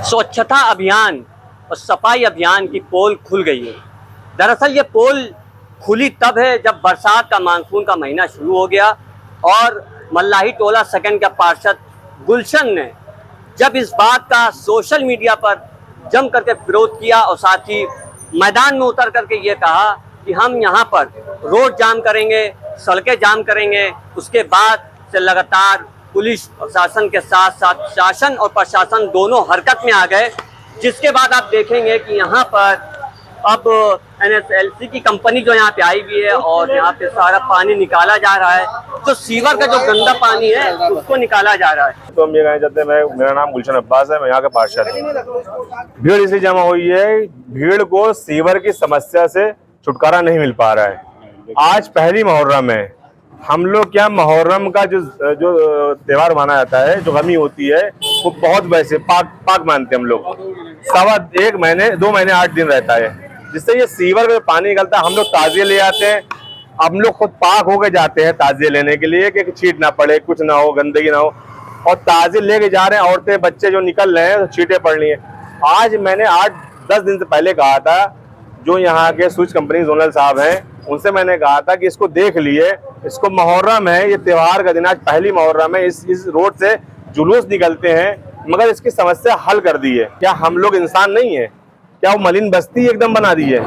स्वच्छता अभियान और सफाई अभियान की पोल खुल गई है। दरअसल ये पोल खुली तब है जब बरसात का मानसून का महीना शुरू हो गया और मल्लाही टोला सेकंड के पार्षद गुलशन ने जब इस बात का सोशल मीडिया पर जम करके विरोध किया और साथ ही मैदान में उतर करके ये कहा कि हम यहाँ पर रोड जाम करेंगे, सड़कें जाम करेंगे। उसके बाद से लगातार पुलिस प्रशासन के साथ साथ शासन और प्रशासन दोनों हरकत में आ गए, जिसके बाद आप देखेंगे कि यहाँ पर अब NSLC की कंपनी जो यहाँ पे आई हुई है और यहाँ पे सारा पानी निकाला जा रहा है। जो सीवर का जो गंदा पानी है उसको निकाला जा रहा है। तो हम ये कहना चाहते हैं, मेरा नाम गुलशन अब्बास है, मैं यहाँ का पार्षद हूँ। भीड़ इसलिए जमा हुई है, भीड़ को सीवर की समस्या से छुटकारा नहीं मिल पा रहा है। आज पहली मुहर्रम है, हम लोग क्या मुहर्रम का जो त्यौहार माना जाता है, जो गमी होती है वो बहुत वैसे पाक मानते हैं हम लोग। 1.25 महीने 2 महीने 8 दिन रहता है, जिससे ये सीवर में पानी निकलता है। हम लोग ताजिए ले आते हैं, हम लोग खुद पाक होके जाते हैं ताजिए लेने के लिए कि छींट ना पड़े, कुछ ना हो, गंदगी ना हो। और ताजिए लेके जा रहे हैं, औरतें बच्चे जो निकल रहे हैं तो छींटे पड़ रही हैं। आज मैंने 8-10 दिन से पहले कहा था, जो यहाँ के स्विच कंपनी जोनल साहब हैं उनसे मैंने कहा था कि इसको देख लिए, इसको मुहर्रम है, ये त्योहार का दिन, आज पहली मुहर्रम है, इस रोड से जुलूस निकलते हैं, मगर इसकी समस्या हल कर दी है। क्या हम लोग इंसान नहीं है? क्या वो मलिन बस्ती एकदम बना दी है?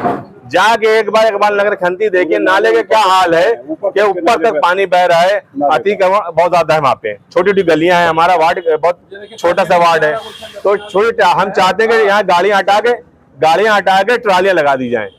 जाके एक बार नगर खंती देखिए, नाले का क्या हाल है कि ऊपर तक पानी बह रहा है। अतिक्रमण बहुत ज्यादा है वहाँ पे, छोटी छोटी गलियां हैं। हमारा वार्ड बहुत छोटा सा वार्ड है, तो हम चाहते हैं कि यहाँ गाड़ियां हटा के ट्रालियां लगा दी जाएं।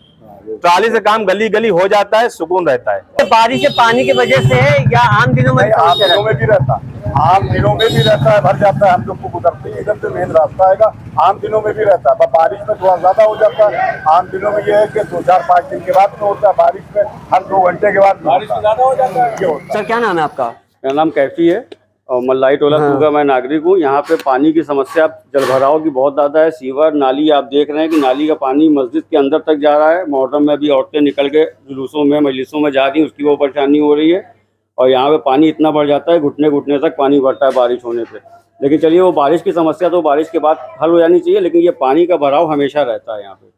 ट्राली से काम गली गली हो जाता है, सुकून रहता है। बारिश के पानी की वजह से है या आम दिनों में? आम दिनों में भी रहता है, आम दिनों में भी रहता है, भर जाता है। हम लोग को गुजरते ही इधर से मेन रास्ता आएगा, आम दिनों में भी रहता है। बारिश में थोड़ा ज्यादा हो जाता है। आम दिनों में ये है कि 2-4-5 दिन के बाद में होता है, बारिश में हर 2 घंटे के बाद बारिश ज्यादा हो जाता है। सर क्या नाम है आपका? मेरा नाम कैफी है और मल्लाई टोला का मैं नागरिक हूँ। यहाँ पे पानी की समस्या जलभराव की बहुत ज़्यादा है। सीवर नाली आप देख रहे हैं कि नाली का पानी मस्जिद के अंदर तक जा रहा है। मुहर्रम में भी औरतें निकल के जुलूसों में मजलिसों में जा रही हैं, उसकी वो परेशानी हो रही है। और यहाँ पे पानी इतना बढ़ जाता है, घुटने तक पानी बढ़ता है बारिश होने पे। लेकिन चलिए, वो बारिश की समस्या तो बारिश के बाद हल हो जानी चाहिए, लेकिन ये पानी का भराव हमेशा रहता है। यहाँ पे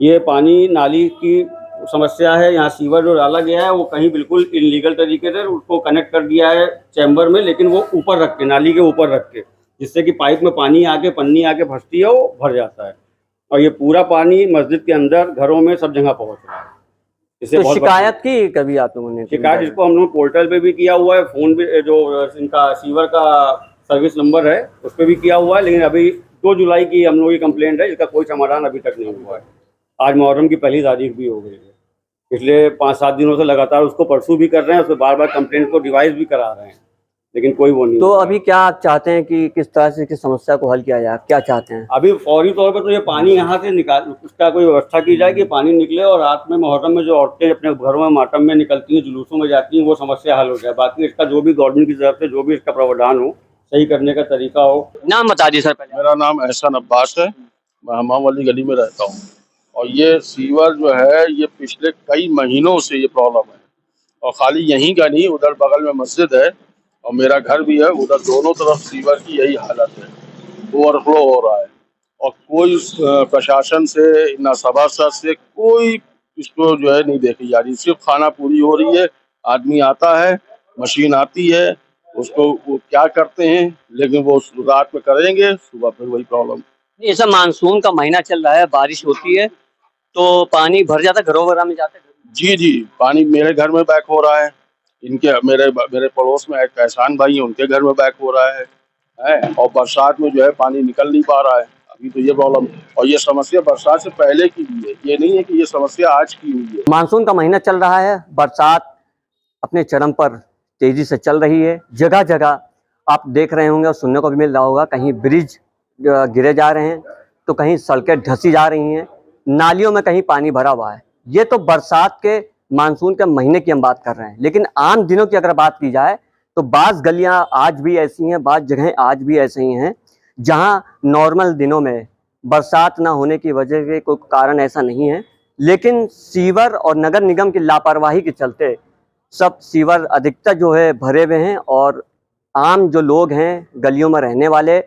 ये पानी नाली की समस्या है। यहाँ सीवर जो डाला गया है वो कहीं बिल्कुल इलीगल तरीके से उसको कनेक्ट कर दिया है चैम्बर में, लेकिन वो ऊपर रख के, नाली के ऊपर रख के, जिससे कि पाइप में पानी आके पन्नी आके फंसती है, वो भर जाता है। और ये पूरा पानी मस्जिद के अंदर, घरों में, सब जगह पहुँच रहा है। इससे तो शिकायत की कभी आप लोगों ने? शिकायत इसको हम लोग पोर्टल पे भी किया हुआ है, फोन पे जो इनका सीवर का सर्विस नंबर है उस पर भी किया हुआ है। लेकिन अभी 2 जुलाई की हम लोग की कंप्लेंट है, जिसका कोई समाधान अभी तक नहीं हुआ है। आज मुहर्रम की पहली तारीख भी हो गई है, पिछले 5-7 दिनों से लगातार उसको परसू भी कर रहे हैं, उसको बार कंप्लेंट को रिवाइज भी करा रहे हैं, लेकिन कोई वो नहीं। तो अभी क्या आप चाहते हैं कि किस तरह से इस समस्या को हल किया जाए? क्या चाहते हैं? अभी फौरी तौर पर तो ये पानी यहाँ से निकाल, उसका कोई व्यवस्था की जाए कि पानी निकले, और रात में मुहर्रम में जो औरतें अपने घरों में मातम में निकलती हैं, जुलूसों में जाती हैं, वो समस्या हल हो जाए। बाकी इसका जो भी गवर्नमेंट की तरफ से जो भी इसका प्रावधान हो, सही करने का तरीका हो। नाम बता दीजिए सर पहले। मेरा नाम एहसन अब्बास है, मैं हमाम वाली गली में रहता हूँ। और ये सीवर जो है, ये पिछले कई महीनों से ये प्रॉब्लम है। और खाली यहीं का नहीं, उधर बगल में मस्जिद है और मेरा घर भी है, उधर दोनों तरफ सीवर की यही हालत है, ओवरफ्लो हो रहा है। और कोई प्रशासन से, ना सभासद से कोई इसको जो है नहीं देखी जा रही। सिर्फ खाना पूरी हो रही है, आदमी आता है, मशीन आती है, उसको वो क्या करते हैं, लेकिन वो रात में करेंगे, सुबह फिर वही प्रॉब्लम। ऐसा मानसून का महीना चल रहा है, बारिश होती है तो पानी भर जाता है, घरों वगैरह में जाता है। जी, पानी मेरे घर में बैक हो रहा है, इनके मेरे पड़ोस में एक एहसान भाई है, उनके घर में बैक हो रहा है। और बरसात में जो है पानी निकल नहीं पा रहा है। अभी तो ये प्रॉब्लम है, और ये समस्या बरसात से पहले की भी है, ये नहीं है कि ये समस्या आज की हुई है। मानसून का महीना चल रहा है, बरसात अपने चरम पर तेजी से चल रही है। जगह जगह आप देख रहे होंगे और सुनने को भी मिल रहा होगा, कहीं ब्रिज गिरे जा रहे हैं तो कहीं सड़कें धंसी जा रही हैं, नालियों में कहीं पानी भरा हुआ है। ये तो बरसात के मानसून के महीने की हम बात कर रहे हैं, लेकिन आम दिनों की अगर बात की जाए तो बाज़ गलियां आज भी ऐसी हैं, बाज़ जगहें आज भी ऐसे ही हैं जहां नॉर्मल दिनों में बरसात ना होने की वजह से कोई कारण ऐसा नहीं है, लेकिन सीवर और नगर निगम की लापरवाही के चलते सब सीवर अधिकतर जो है भरे हुए हैं और आम जो लोग हैं, गलियों में रहने वाले,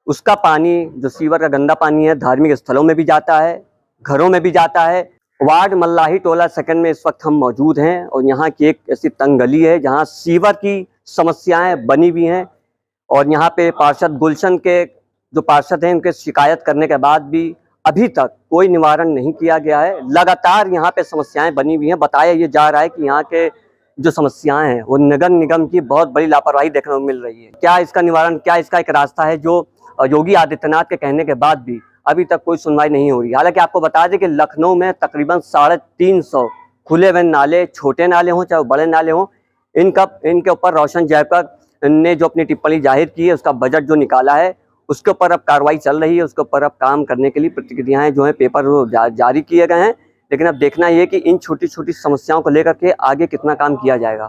उसका पानी, जो सीवर का गंदा पानी है, धार्मिक स्थलों में भी जाता है, घरों में भी जाता है। वार्ड मल्लाही टोला सेकंड में इस वक्त हम मौजूद हैं और यहाँ की एक ऐसी तंग गली है जहाँ सीवर की समस्याएं बनी हुई हैं और यहाँ पे पार्षद गुलशन के जो पार्षद हैं उनके शिकायत करने के बाद भी अभी तक कोई निवारण नहीं किया गया है। लगातार यहाँ पे समस्याएं बनी हुई हैं। बताया ये जा रहा है कि यहाँ के जो समस्याएं हैं वो नगर निगम की बहुत बड़ी लापरवाही देखने को मिल रही है। क्या इसका निवारण, क्या इसका एक रास्ता है जो योगी आदित्यनाथ के कहने के बाद भी अभी तक कोई सुनवाई नहीं हो रही। हालांकि आपको बता दें कि लखनऊ में तकरीबन 350 खुले हुए नाले, छोटे नाले हों चाहे बड़े नाले हों, इनके ऊपर रोशन जयकर ने जो अपनी टिप्पणी जाहिर की है, उसका बजट जो निकाला है उसके ऊपर अब कार्रवाई चल रही है। उसके ऊपर अब काम करने के लिए प्रतिक्रियाएं जो है पेपर जारी किए गए हैं। लेकिन अब देखना ये कि इन छोटी छोटी समस्याओं को लेकर के आगे कितना काम किया जाएगा।